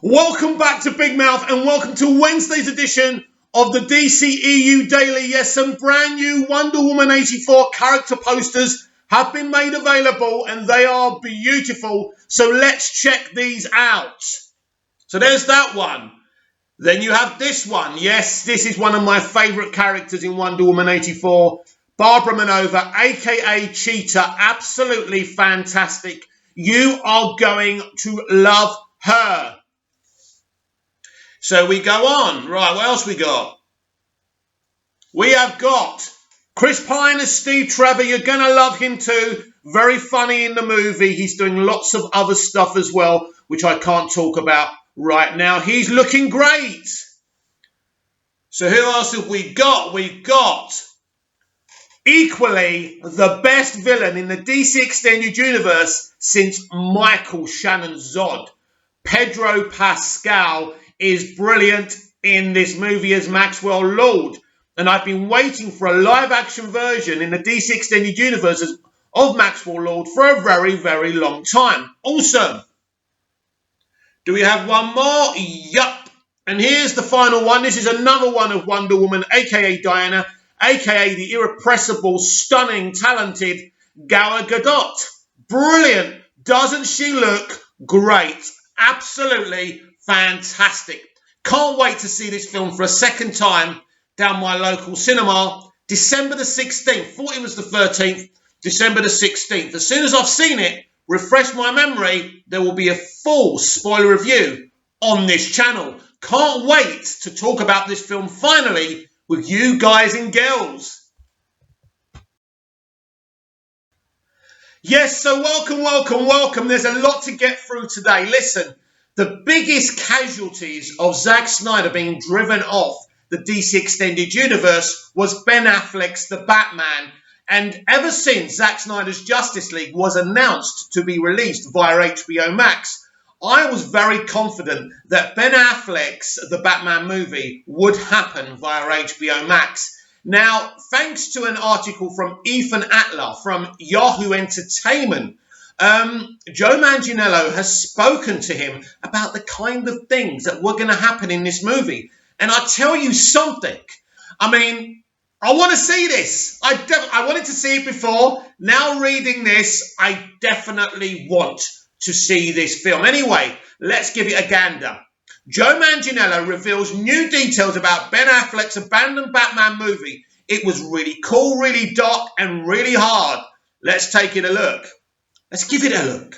Welcome back to Big Mouth and welcome to Wednesday's edition of the dceu Daily. Yes, some brand new Wonder Woman 84 character posters have been made available and they are beautiful. So let's check these out. So there's that one. Then you have this one. Yes, this is one of my favourite characters in Wonder Woman 84. Barbara Manova, aka Cheetah. Absolutely fantastic. You are going to love her. So we go on. Right, what else we got? We have got Chris Pine as Steve Trevor. You're going to love him too. Very funny in the movie. He's doing lots of other stuff as well, which I can't talk about right now. He's looking great. So who else have we got? We've got equally the best villain in the DC Extended Universe since Michael Shannon Zod. Pedro Pascal is brilliant in this movie as Maxwell Lord. And I've been waiting for a live-action version in the DC Extended Universe of Maxwell Lord for a very, very long time. Awesome. Do we have one more? Yup. And here's the final one. This is another one of Wonder Woman, a.k.a. Diana, a.k.a. the irrepressible, stunning, talented Gal Gadot. Brilliant. Doesn't she look great? Absolutely fantastic. Can't wait to see this film for a second time down my local cinema. December the 16th. Thought it was the 13th. December the 16th. As soon as I've seen it, refresh my memory, there will be a full spoiler review on this channel. Can't wait to talk about this film finally with you guys and girls. Yes, so welcome. There's a lot to get through today. Listen, the biggest casualties of Zack Snyder being driven off the DC Extended Universe was Ben Affleck's The Batman. And ever since Zack Snyder's Justice League was announced to be released via HBO Max, I was very confident that Ben Affleck's The Batman movie would happen via HBO Max. Now, thanks to an article from Ethan Atler from Yahoo Entertainment, Joe Manganiello has spoken to him about the kind of things that were going to happen in this movie. And I tell you something, I mean, I want to see this. I wanted to see it before. Now reading this, I definitely want to see this film. Anyway, let's give it a gander. Joe Manganiello reveals new details about Ben Affleck's abandoned Batman movie. It was really cool, really dark, and really hard. Let's take it a look. Let's give it a look.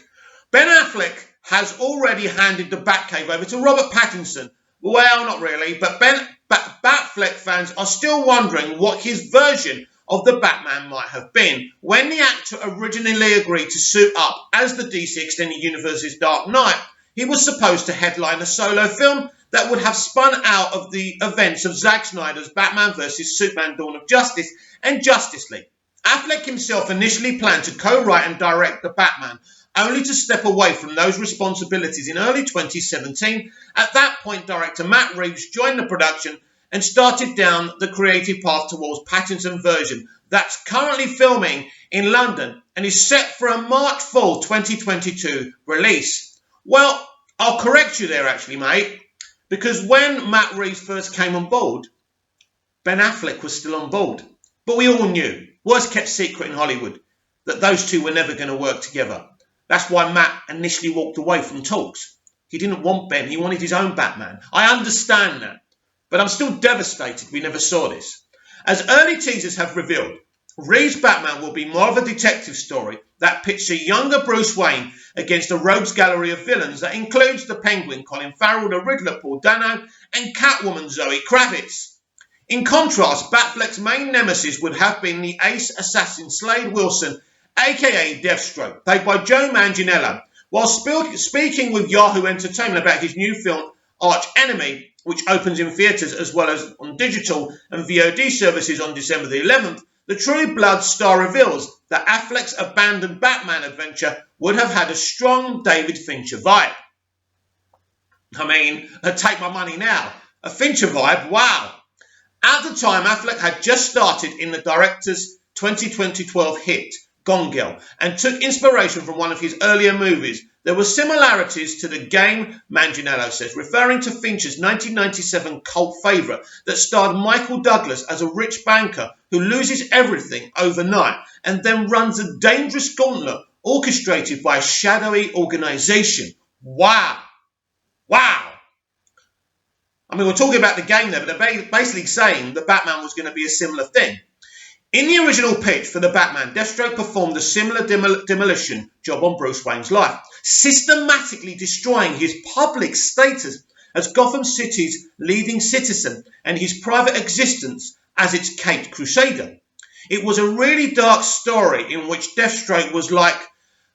Ben Affleck has already handed the Batcave over to Robert Pattinson. Well, not really, but Batfleck fans are still wondering what his version of the Batman might have been. When the actor originally agreed to suit up as the DC Extended Universe's Dark Knight, he was supposed to headline a solo film that would have spun out of the events of Zack Snyder's Batman vs. Superman Dawn of Justice and Justice League. Affleck himself initially planned to co-write and direct The Batman, only to step away from those responsibilities in early 2017. At that point, director Matt Reeves joined the production and started down the creative path towards Pattinson's version that's currently filming in London and is set for a March fall 2022 release. Well, I'll correct you there actually, mate, because when Matt Reeves first came on board, Ben Affleck was still on board. But we all knew, worst kept secret in Hollywood, that those two were never going to work together. That's why Matt initially walked away from talks. He didn't want Ben, he wanted his own Batman. I understand that, but I'm still devastated we never saw this. As early teasers have revealed, Reeves' Batman will be more of a detective story that pits a younger Bruce Wayne against a rogues gallery of villains that includes the Penguin, Colin Farrell, the Riddler, Paul Dano, and Catwoman, Zoe Kravitz. In contrast, Batfleck's main nemesis would have been the ace assassin Slade Wilson, a.k.a. Deathstroke, played by Joe Manganiello. While speaking with Yahoo Entertainment about his new film, Arch Enemy, which opens in theatres as well as on digital and VOD services on December the 11th, the True Blood star reveals that Affleck's abandoned Batman adventure would have had a strong David Fincher vibe. I mean, take my money now. A Fincher vibe, wow. At the time, Affleck had just started in the director's 2012 hit, Gone Girl, and took inspiration from one of his earlier movies. There were similarities to the game, Manganiello says, referring to Fincher's 1997 cult favourite that starred Michael Douglas as a rich banker who loses everything overnight and then runs a dangerous gauntlet orchestrated by a shadowy organisation. Wow. Wow. I mean, we're talking about the game there, but they're basically saying that Batman was going to be a similar thing. In the original pitch for the Batman, Deathstroke performed a similar demolition job on Bruce Wayne's life, systematically destroying his public status as Gotham City's leading citizen and his private existence as its caped crusader. It was a really dark story in which Deathstroke was like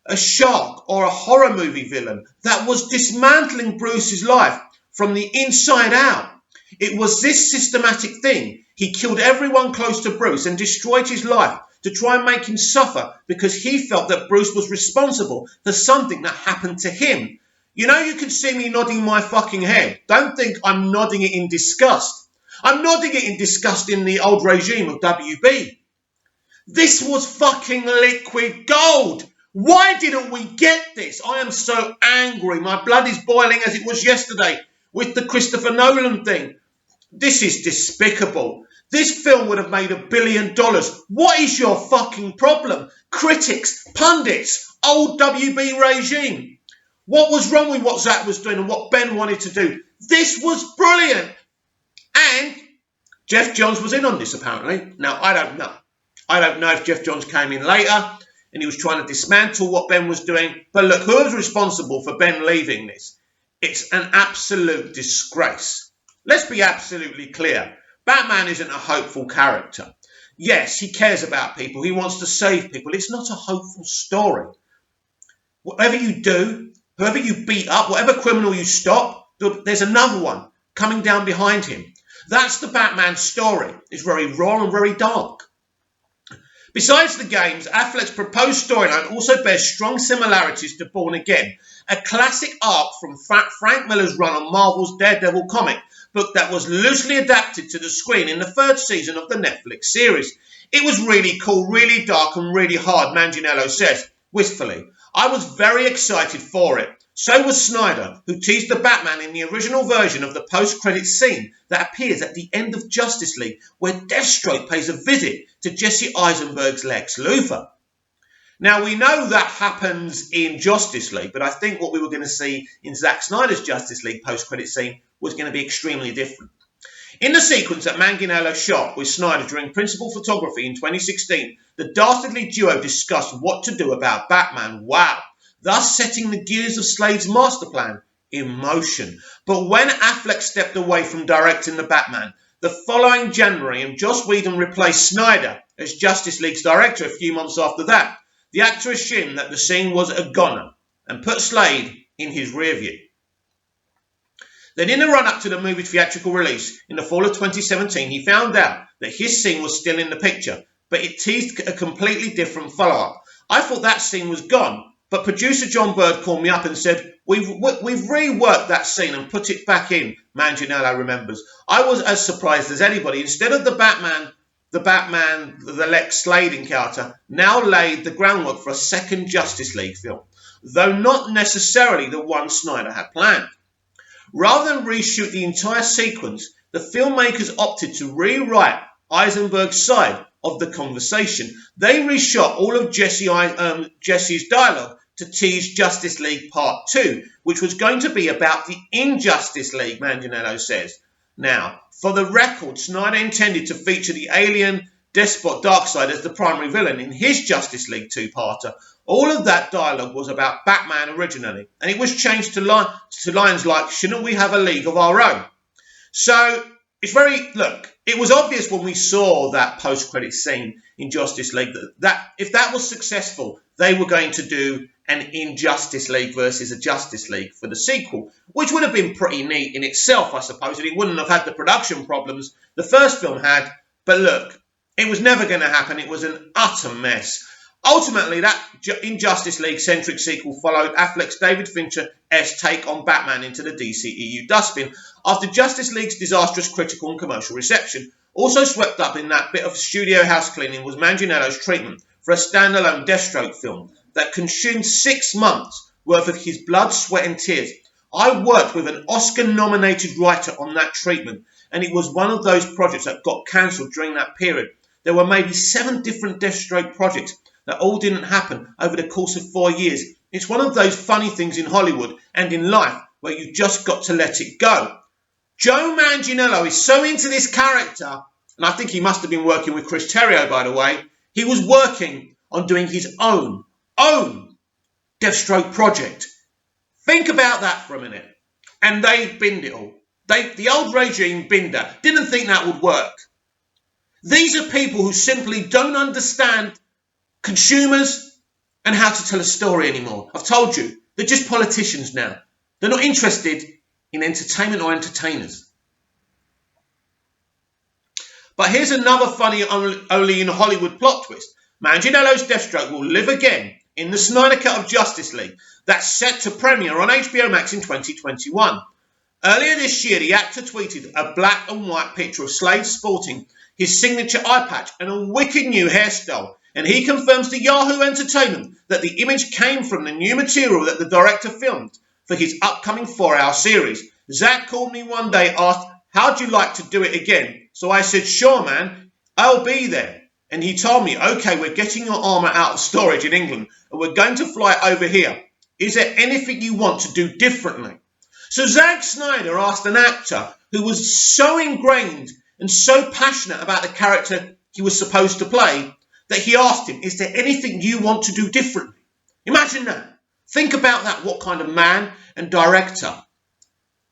a shark or a horror movie villain that was dismantling Bruce's life from the inside out. It was this systematic thing. He killed everyone close to Bruce and destroyed his life to try and make him suffer because he felt that Bruce was responsible for something that happened to him. You know, you can see me nodding my fucking head. Don't think I'm nodding it in disgust. I'm nodding it in disgust in the old regime of WB. This was fucking liquid gold. Why didn't we get this? I am so angry. My blood is boiling as it was yesterday with the Christopher Nolan thing. This is despicable. This film would have made $1 billion. What is your fucking problem? Critics, pundits, old WB regime. What was wrong with what Zack was doing and what Ben wanted to do? This was brilliant. And Jeff Johns was in on this, apparently. Now, I don't know. I don't know if Jeff Johns came in later and he was trying to dismantle what Ben was doing. But look, who is responsible for Ben leaving this? It's an absolute disgrace. Let's be absolutely clear. Batman isn't a hopeful character. Yes, he cares about people. He wants to save people. It's not a hopeful story. Whatever you do, whoever you beat up, whatever criminal you stop, there's another one coming down behind him. That's the Batman story. It's very raw and very dark. Besides the games, Affleck's proposed storyline also bears strong similarities to Born Again, a classic arc from Frank Miller's run on Marvel's Daredevil comic book that was loosely adapted to the screen in the third season of the Netflix series. It was really cool, really dark and really hard, Manganiello says, wistfully. I was very excited for it. So was Snyder, who teased the Batman in the original version of the post-credits scene that appears at the end of Justice League, where Deathstroke pays a visit to Jesse Eisenberg's Lex Luthor. Now, we know that happens in Justice League, but I think what we were going to see in Zack Snyder's Justice League post-credits scene was going to be extremely different. In the sequence that Manganiello shot with Snyder during principal photography in 2016, the dastardly duo discussed what to do about Batman. Wow. Thus setting the gears of Slade's master plan in motion. But when Affleck stepped away from directing the Batman the following January and Joss Whedon replaced Snyder as Justice League's director a few months after that, the actor assumed that the scene was a goner and put Slade in his rear view. Then in the run-up to the movie's theatrical release in the fall of 2017, he found out that his scene was still in the picture, but it teased a completely different follow-up. I thought that scene was gone, but producer John Bird called me up and said, we've reworked that scene and put it back in, Manganiello remembers. I was as surprised as anybody. Instead of the Lex Slade encounter now laid the groundwork for a second Justice League film, though not necessarily the one Snyder had planned. Rather than reshoot the entire sequence, the filmmakers opted to rewrite Eisenberg's side of the conversation. They reshot all of Jesse's dialogue to tease Justice League Part 2, which was going to be about the Injustice League, Manganiello says. Now, for the record, Snyder intended to feature the alien despot Darkseid as the primary villain in his Justice League two-parter. All of that dialogue was about Batman originally, and it was changed to lines like, shouldn't we have a league of our own? So, it was obvious when we saw that post-credit scene in Justice League that if that was successful, they were going to do an Injustice League versus a Justice League for the sequel, which would have been pretty neat in itself, I suppose, and it wouldn't have had the production problems the first film had. But look, it was never going to happen. It was an utter mess. Ultimately, that Injustice League-centric sequel followed Affleck's David Fincher-esque take on Batman into the DCEU dustbin after Justice League's disastrous critical and commercial reception. Also swept up in that bit of studio house cleaning was Manganiello's treatment for a standalone Deathstroke film that consumed 6 months worth of his blood, sweat and tears. I worked with an Oscar-nominated writer on that treatment, and it was one of those projects that got cancelled during that period. There were maybe 7 different Deathstroke projects that all didn't happen over the course of 4 years. It's one of those funny things in Hollywood and in life where you just got to let it go. Joe Manganiello is so into this character, and I think he must have been working with Chris Terrio, by the way. He was working on doing his own Deathstroke project. Think about that for a minute. And they binned it all. The old regime binder didn't think that would work. These are people who simply don't understand consumers and how to tell a story anymore. I've told you, they're just politicians now. They're not interested in entertainment or entertainers. But here's another funny only in Hollywood plot twist. Manganiello's Deathstroke will live again in the Snyder Cut of Justice League that's set to premiere on HBO Max in 2021. Earlier this year, the actor tweeted a black and white picture of Slade sporting his signature eye patch and a wicked new hairstyle, and he confirms to Yahoo Entertainment that the image came from the new material that the director filmed for his upcoming 4-hour series. Zach called me one day, asked, "How'd you like to do it again?" So I said, "Sure, man, I'll be there." And he told me, "Okay, we're getting your armour out of storage in England and we're going to fly it over here. Is there anything you want to do differently?" So Zack Snyder asked an actor who was so ingrained and so passionate about the character he was supposed to play that he asked him, "Is there anything you want to do differently?" Imagine that. Think about that, what kind of man and director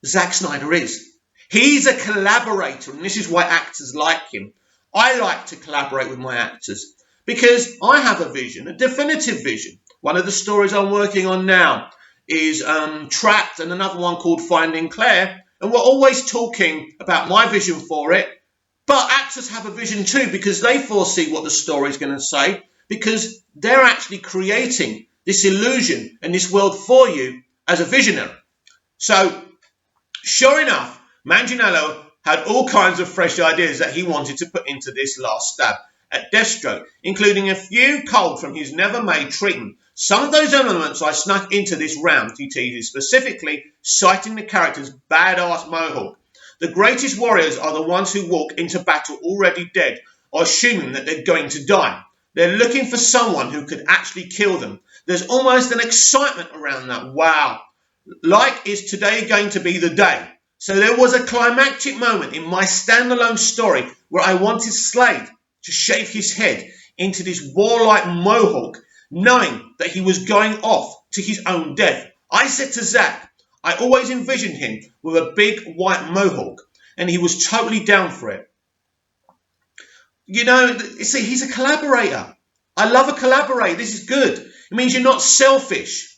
Zack Snyder is. He's a collaborator, and this is why actors like him. I like to collaborate with my actors because I have a vision, a definitive vision. One of the stories I'm working on now is Trapped, and another one called Finding Claire. And we're always talking about my vision for it. But actors have a vision too because they foresee what the story is going to say, because they're actually creating this illusion and this world for you as a visionary. So, sure enough, Manganiello had all kinds of fresh ideas that he wanted to put into this last stab at Deathstroke, including a few culled from his never-made treatment. Some of those elements I snuck into this round, he teases, specifically citing the character's badass mohawk. The greatest warriors are the ones who walk into battle already dead, or assuming that they're going to die. They're looking for someone who could actually kill them. There's almost an excitement around that. Wow. Like, is today going to be the day? So there was a climactic moment in my standalone story where I wanted Slade to shave his head into this warlike mohawk, knowing that he was going off to his own death. I said to Zach, I always envisioned him with a big white mohawk, and he was totally down for it. You know, see, he's a collaborator. I love a collaborator. This is good. It means you're not selfish.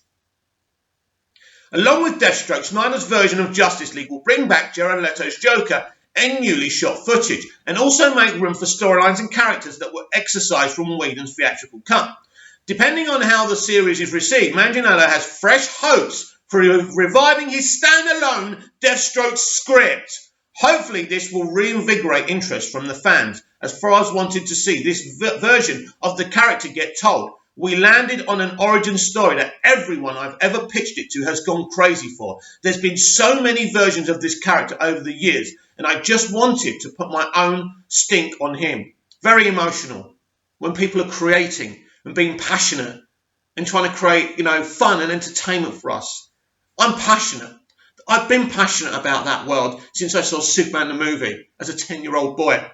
Along with Deathstroke, Snyder's version of Justice League will bring back Jared Leto's Joker and newly shot footage, and also make room for storylines and characters that were exercised from Whedon's theatrical cut. Depending on how the series is received, Manganiello has fresh hopes for reviving his standalone Deathstroke script. Hopefully this will reinvigorate interest from the fans, as far as wanted to see this version of the character get told. We landed on an origin story that everyone I've ever pitched it to has gone crazy for. There's been so many versions of this character over the years, and I just wanted to put my own stink on him. Very emotional when people are creating and being passionate and trying to create, fun and entertainment for us. I'm passionate. I've been passionate about that world since I saw Superman the movie as a 10-year-old boy.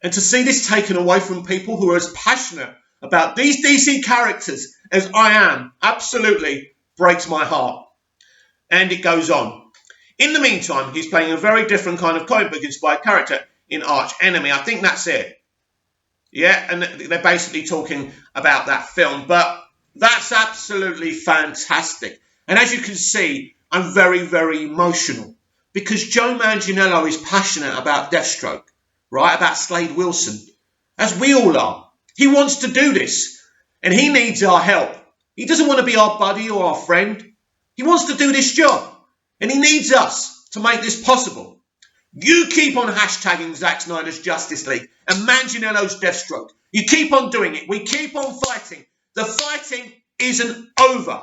And to see this taken away from people who are as passionate about these DC characters as I am, absolutely breaks my heart. And it goes on. In the meantime, he's playing a very different kind of comic book inspired character in Arch Enemy. I think that's it. Yeah, and they're basically talking about that film. But that's absolutely fantastic. And as you can see, I'm very, very emotional. Because Joe Manganiello is passionate about Deathstroke, right? About Slade Wilson. As we all are. He wants to do this. And he needs our help. He doesn't want to be our buddy or our friend. He wants to do this job. And he needs us to make this possible. You keep on hashtagging Zack Snyder's Justice League and Manganiello's Deathstroke. You keep on doing it. We keep on fighting. The fighting isn't over.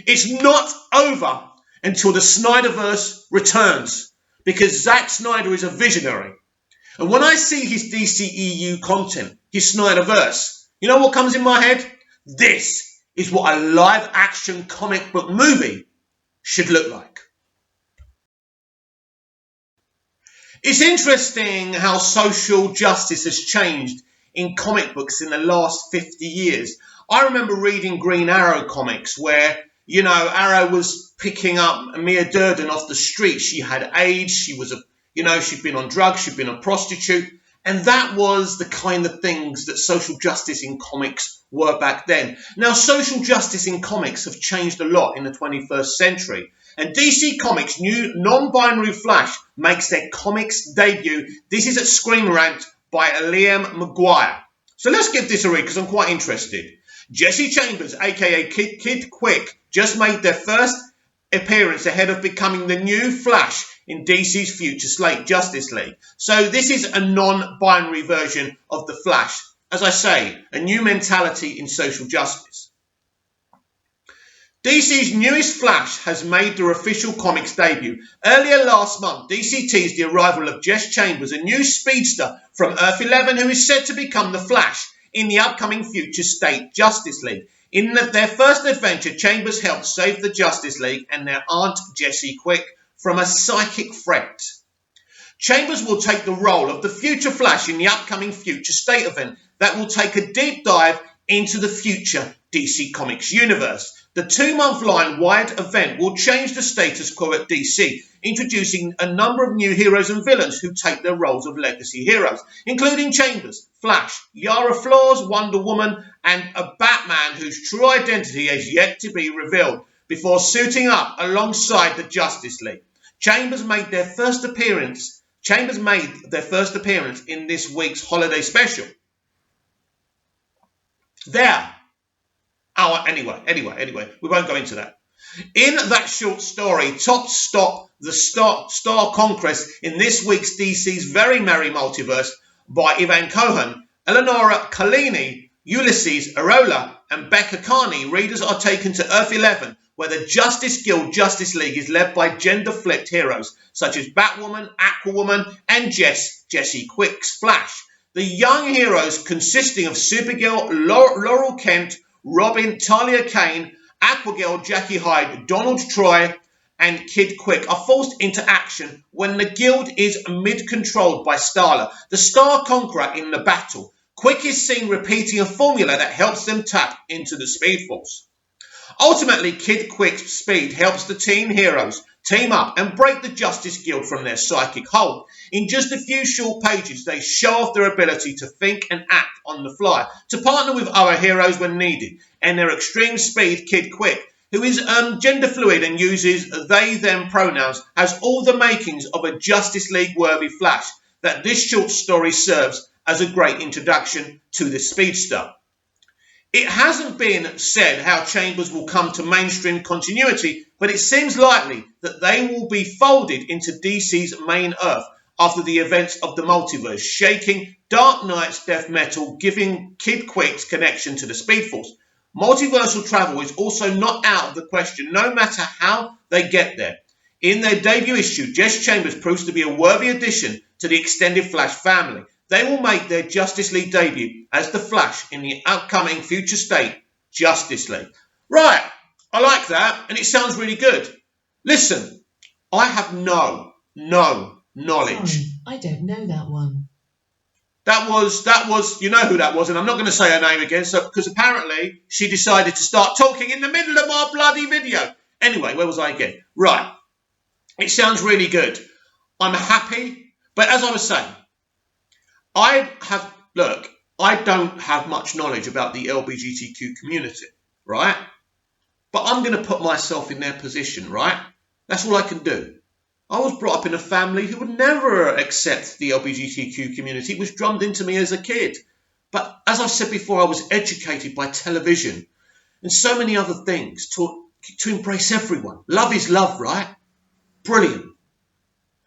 It's not over until the Snyderverse returns, because Zack Snyder is a visionary. And when I see his DCEU content, his Snyderverse, you know what comes in my head? This is what a live action comic book movie should look like. It's interesting how social justice has changed in comic books in the last 50 years. I remember reading Green Arrow comics where, you know, Arrow was picking up Mia Durden off the street. She had AIDS. She was she'd been on drugs. She'd been a prostitute. And that was the kind of things that social justice in comics were back then. Now, social justice in comics have changed a lot in the 21st century. And DC Comics' new non-binary Flash makes their comics debut. This is at Screen Rant by Liam McGuire. So let's give this a read because I'm quite interested. Jesse Chambers, aka Kid Quick, just made their first appearance ahead of becoming the new Flash in DC's future slate, Justice League. So this is a non-binary version of the Flash. As I say, a new mentality in social justice. DC's newest Flash has made their official comics debut. Earlier last month, DC teased the arrival of Jess Chambers, a new speedster from Earth 11 who is said to become the Flash in the upcoming future state Justice League. In their first adventure, Chambers helped save the Justice League and their Aunt Jessie Quick from a psychic threat. Chambers will take the role of the future Flash in the upcoming future state event that will take a deep dive into the future DC Comics universe. The 2-month line-wide event will change the status quo at DC, introducing a number of new heroes and villains who take their roles of legacy heroes, including Chambers, Flash, Yara Flores, Wonder Woman, and a Batman whose true identity has yet to be revealed, before suiting up alongside the Justice League. Chambers made their first appearance in this week's holiday special. Anyway, we won't go into that. In that short story, Top Stop the Star Conquest in this week's DC's Very Merry Multiverse by Ivan Cohen, Eleonora Collini, Ulysses Arola, and Becca Carney, readers are taken to Earth 11, where the Justice Guild Justice League is led by gender-flipped heroes such as Batwoman, Aquawoman, and Jessie Quick's Flash. The young heroes, consisting of Supergirl, Laurel Kent, Robin, Talia Kane, Aquagirl, Jackie Hyde, Donald Troy, and Kid Quick, are forced into action when the guild is mid-controlled by Starla, the Star Conqueror in the battle. Quick is seen repeating a formula that helps them tap into the Speed Force. Ultimately, Kid Quick's speed helps the teen heroes team up and break the Justice Guild from their psychic hold. In just a few short pages, they show off their ability to think and act on the fly, to partner with other heroes when needed, and their extreme speed Kid Quick, who is gender fluid and uses they-them pronouns, has all the makings of a Justice League-worthy Flash, that this short story serves as a great introduction to the speedster. It hasn't been said how Chambers will come to mainstream continuity, but it seems likely that they will be folded into DC's main Earth after the events of the multiverse, shaking Dark Knight's death metal, giving Kid Quick's connection to the Speed Force. Multiversal travel is also not out of the question, no matter how they get there. In their debut issue, Jess Chambers proves to be a worthy addition to the extended Flash family. They will make their Justice League debut as the Flash in the upcoming future state Justice League. Right, I like that, and it sounds really good. Listen, I have no knowledge. I don't know that one. That was, you know who that was, and I'm not going to say her name again, because apparently she decided to start talking in the middle of my bloody video. Anyway, where was I again? Right, it sounds really good. I'm happy, but as I was saying, I don't have much knowledge about the LGBTQ community, right? But I'm going to put myself in their position, right? That's all I can do. I was brought up in a family who would never accept the LGBTQ community. It was drummed into me as a kid. But as I've said before, I was educated by television and so many other things to embrace everyone. Love is love, right? Brilliant.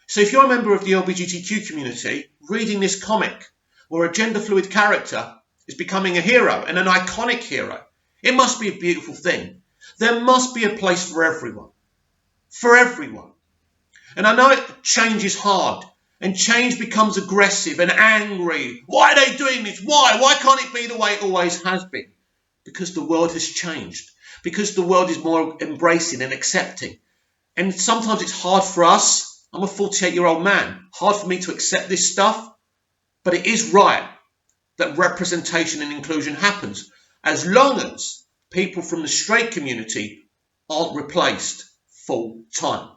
So if you're a member of the LGBTQ community, reading this comic or a gender fluid character, is becoming a hero and an iconic hero. It must be a beautiful thing. There must be a place for everyone. For everyone. And I know change is hard. And change becomes aggressive and angry. Why are they doing this? Why? Why can't it be the way it always has been? Because the world has changed. Because the world is more embracing and accepting. And sometimes it's hard for us. I'm a 48-year-old man. Hard for me to accept this stuff. But it is right that representation and inclusion happens. As long as people from the straight community aren't replaced full time.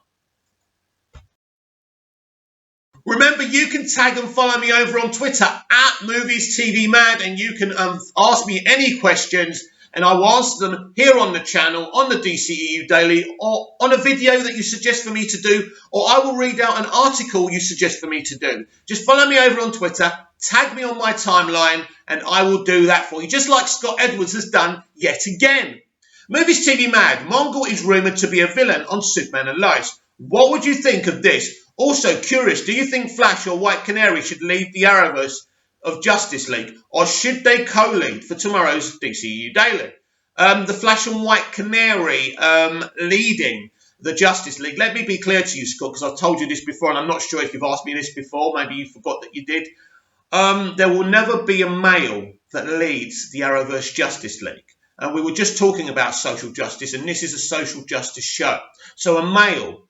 Remember, you can tag and follow me over on Twitter at MoviesTVMad, and you can ask me any questions, and I will answer them here on the channel, on the DCEU Daily, or on a video that you suggest for me to do, or I will read out an article you suggest for me to do. Just follow me over on Twitter, tag me on my timeline, and I will do that for you, just like Scott Edwards has done yet again. Movies TV Mad, Mongol is rumoured to be a villain on Superman and Lois. What would you think of this? Also, curious, do you think Flash or White Canary should lead the Arrowverse of Justice League, or should they co-lead for tomorrow's DCEU Daily? The Flash and White Canary leading the Justice League. Let me be clear to you, Scott, because I've told you this before, and I'm not sure if you've asked me this before. Maybe you forgot that you did. There will never be a male that leads the Arrowverse Justice League. And we were just talking about social justice, and this is a social justice show. So a male,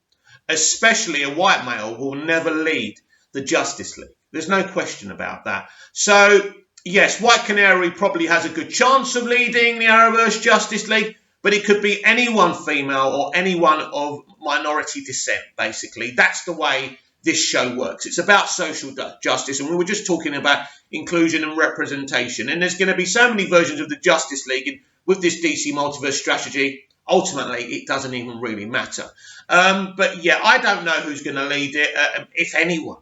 especially a white male, will never lead the Justice League. There's no question about that. So, yes, White Canary probably has a good chance of leading the Arrowverse Justice League, but it could be anyone female or anyone of minority descent, basically. That's the way this show works. It's about social justice, and we were just talking about inclusion and representation. And there's going to be so many versions of the Justice League, and with this DC multiverse strategy, ultimately, it doesn't even really matter. But yeah, I don't know who's going to lead it, if anyone.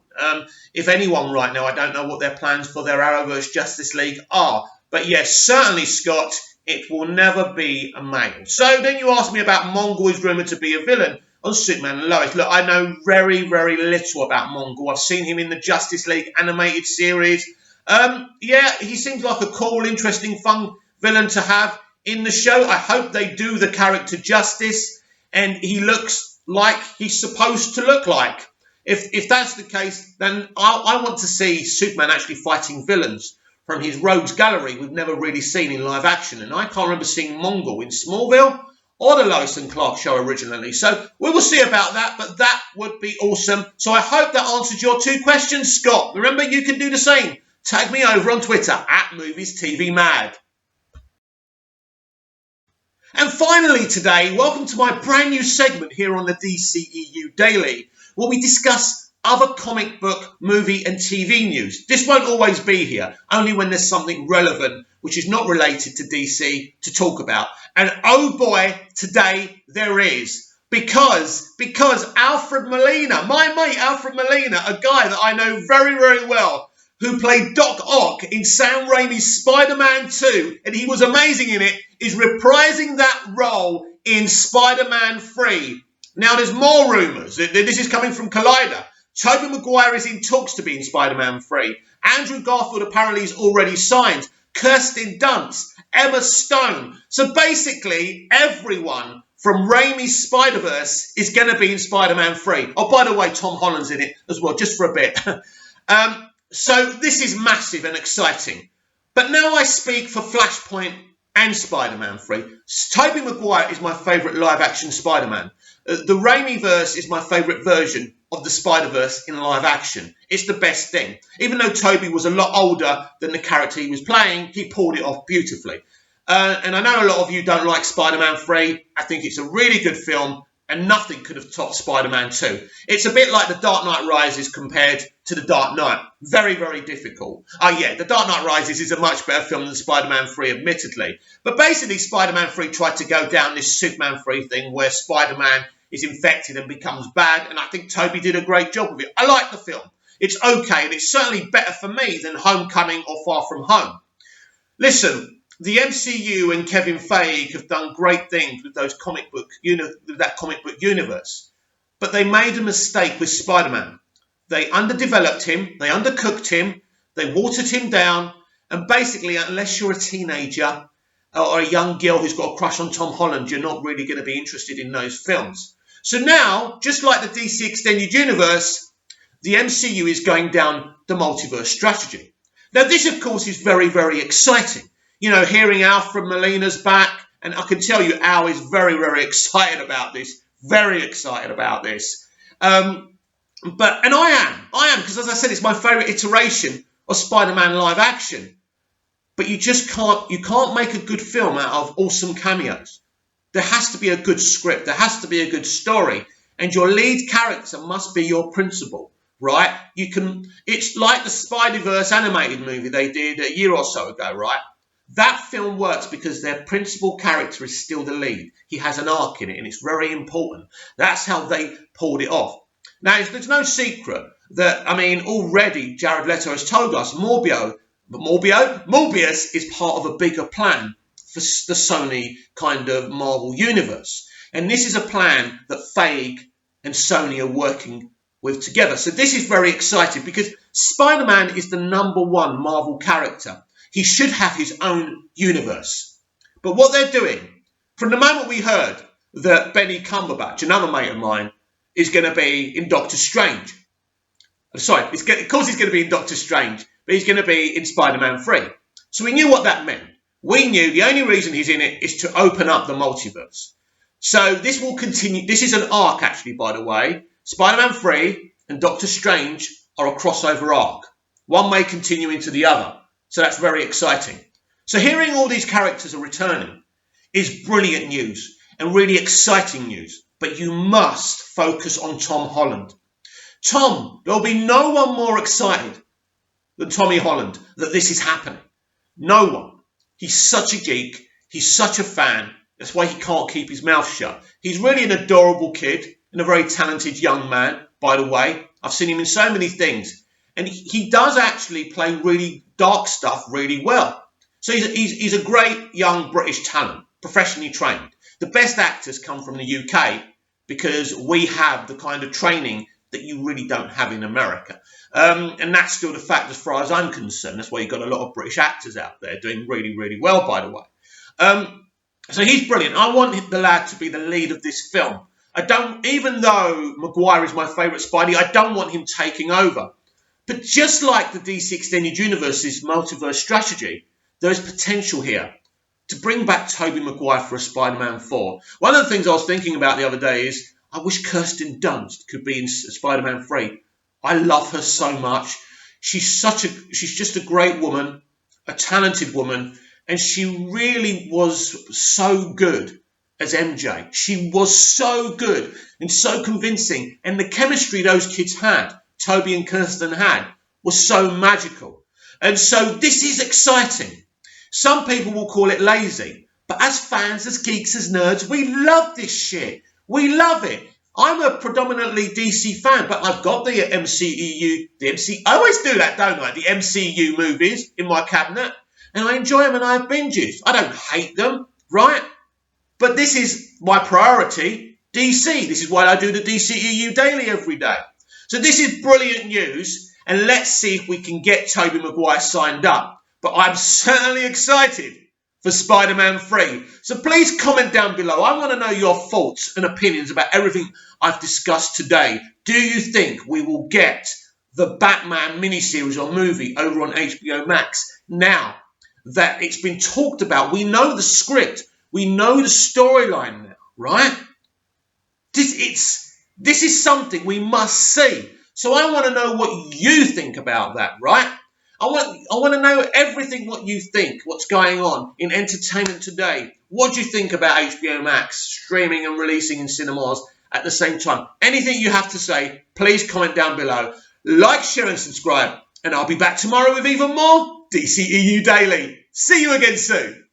If anyone right now, I don't know what their plans for their Arrowverse Justice League are. But yes, certainly, Scott, it will never be a male. So then you asked me about Mongol is rumoured to be a villain on Superman and Lois. Look, I know very, very little about Mongol. I've seen him in the Justice League animated series. Yeah, he seems like a cool, interesting, fun villain to have in the show. I hope they do the character justice and he looks like he's supposed to look like. If that's the case, then I want to see Superman actually fighting villains from his rogues gallery we've never really seen in live action. And I can't remember seeing Mongol in Smallville or the Lois and Clark show originally. So we will see about that, but that would be awesome. So I hope that answers your two questions, Scott. Remember, you can do the same. Tag me over on Twitter at MoviesTVMad. And finally today, welcome to my brand new segment here on the DCEU Daily, where we discuss other comic book, movie and TV news. This won't always be here, only when there's something relevant which is not related to DC to talk about. And oh boy, today there is. Because Alfred Molina, my mate Alfred Molina, a guy that I know very, very well, who played Doc Ock in Sam Raimi's Spider-Man 2, and he was amazing in it, is reprising that role in Spider-Man 3. Now, there's more rumours. This is coming from Collider. Tobey Maguire is in talks to be in Spider-Man 3. Andrew Garfield apparently is already signed. Kirsten Dunst, Emma Stone. So basically, everyone from Raimi's Spider-Verse is going to be in Spider-Man 3. Oh, by the way, Tom Holland's in it as well, just for a bit. So this is massive and exciting. But now I speak for Flashpoint and Spider-Man 3. Tobey Maguire is my favourite live-action Spider-Man. The Raimi-verse is my favourite version of the Spider-Verse in live-action. It's the best thing. Even though Tobey was a lot older than the character he was playing, he pulled it off beautifully. And I know a lot of you don't like Spider-Man 3. I think it's a really good film, and nothing could have topped Spider-Man 2. It's a bit like The Dark Knight Rises compared to The Dark Knight. Very, very difficult. Oh yeah, The Dark Knight Rises is a much better film than Spider-Man 3, admittedly. But basically, Spider-Man 3 tried to go down this Superman 3 thing where Spider-Man is infected and becomes bad, and I think Tobey did a great job with it. I like the film. It's okay, and it's certainly better for me than Homecoming or Far From Home. Listen, the MCU and Kevin Feige have done great things with that comic book universe. But they made a mistake with Spider-Man. They underdeveloped him, they undercooked him, they watered him down, And basically, unless you're a teenager or a young girl who's got a crush on Tom Holland, you're not really going to be interested in those films. So now, just like the DC Extended Universe, the MCU is going down the multiverse strategy. Now, this, of course, is very, very exciting. You know, hearing Alfred Molina's back, and I can tell you Al is very, very excited about this. Very excited about this. And I am, because as I said, it's my favourite iteration of Spider-Man live action. But you can't make a good film out of awesome cameos. There has to be a good script. There has to be a good story. And your lead character must be your principal, right? It's like the Spideyverse animated movie they did a year or so ago, right? That film works because their principal character is still the lead. He has an arc in it, and it's very important. That's how they pulled it off. Now, there's no secret that, already Jared Leto has told us Morbius is part of a bigger plan for the Sony kind of Marvel universe. And this is a plan that Feige and Sony are working with together. So this is very exciting because Spider-Man is the #1 Marvel character. He should have his own universe. But what they're doing, from the moment we heard that Benny Cumberbatch, another mate of mine, is going to be in Doctor Strange. Sorry, of course he's going to be in Doctor Strange, but he's going to be in Spider-Man 3. So we knew what that meant. We knew the only reason he's in it is to open up the multiverse. So this will continue. This is an arc, actually, by the way. Spider-Man 3 and Doctor Strange are a crossover arc. One may continue into the other. So that's very exciting. So hearing all these characters are returning is brilliant news and really exciting news. But you must focus on Tom Holland. Tom, there'll be no one more excited than Tommy Holland that this is happening. No one. He's such a geek. He's such a fan. That's why he can't keep his mouth shut. He's really an adorable kid and a very talented young man, by the way. I've seen him in so many things. And he does actually play really dark stuff really well. So he's a great young British talent, professionally trained. The best actors come from the UK because we have the kind of training that you really don't have in America. And that's still the fact as far as I'm concerned. That's why you've got a lot of British actors out there doing really, really well, by the way. So he's brilliant. I want the lad to be the lead of this film. Even though Maguire is my favourite Spidey, I don't want him taking over. But just like the DC Extended Universe's multiverse strategy, there is potential here to bring back Tobey Maguire for a Spider-Man 4. One of the things I was thinking about the other day is I wish Kirsten Dunst could be in Spider-Man 3. I love her so much. She's just a great woman, a talented woman, and she really was so good as MJ. She was so good and so convincing, and the chemistry those kids had, Toby and Kirsten had, was so magical. And so this is exciting. Some people will call it lazy, but as fans, as geeks, as nerds, we love this shit. We love it. I'm a predominantly DC fan, but I've got the MCU, I always do that, don't I? The MCU movies in my cabinet, and I enjoy them and I have binges. I don't hate them, right? But this is my priority, DC. This is why I do the DCEU Daily every day. So this is brilliant news, and let's see if we can get Tobey Maguire signed up. But I'm certainly excited for Spider-Man 3. So please comment down below. I want to know your thoughts and opinions about everything I've discussed today. Do you think we will get the Batman miniseries or movie over on HBO Max now that it's been talked about? We know the script. We know the storyline now, right? This is something we must see. So I want to know what you think about that, right? I want to know everything what you think, what's going on in entertainment today. What do you think about HBO Max streaming and releasing in cinemas at the same time? Anything you have to say, please comment down below. Like, share and subscribe. And I'll be back tomorrow with even more DCEU Daily. See you again soon.